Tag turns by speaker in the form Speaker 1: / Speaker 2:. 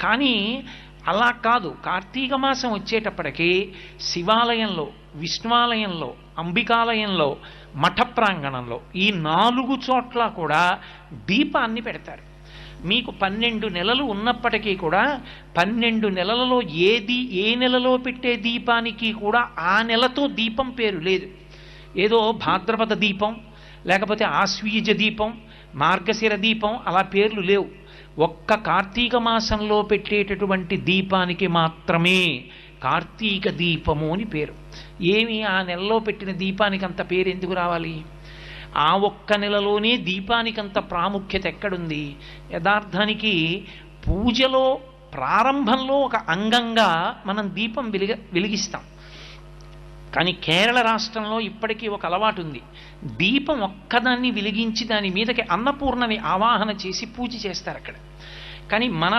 Speaker 1: కానీ అలా కాదు. కార్తీక మాసం వచ్చేటప్పటికీ శివాలయంలో, విష్ణువాలయంలో, అంబికాలయంలో, మఠ ప్రాంగణంలో ఈ 4 చోట్ల కూడా దీపాన్ని పెడతారు. మీకు 12 నెలలు ఉన్నప్పటికీ కూడా 12 నెలలలో ఏ నెలలో పెట్టే దీపానికి కూడా ఆ నెలతో దీపం పేరు లేదు. ఏదో భాద్రపద దీపం, లేకపోతే ఆశ్వీజ దీపం, మార్గశిర దీపం అలా పేర్లు లేవు. ఒక్క కార్తీక మాసంలో పెట్టేటటువంటి దీపానికి మాత్రమే కార్తీక దీపము అని పేరు. ఏమి ఆ నెలలో పెట్టిన దీపానికి అంత పేరు ఎందుకు రావాలి? ఆ ఒక్క నెలలోనే దీపానికి అంత ప్రాముఖ్యత ఎక్కడుంది? యథార్థానికి పూజలో ప్రారంభంలో ఒక అంగంగా మనం దీపం వెలిగిస్తాం. కానీ కేరళ రాష్ట్రంలో ఇప్పటికీ ఒక అలవాటు ఉంది. దీపం ఒక్కదాన్ని వెలిగించి దాని మీదకి అన్నపూర్ణని ఆవాహన చేసి పూజ చేస్తారు అక్కడ. కానీ మన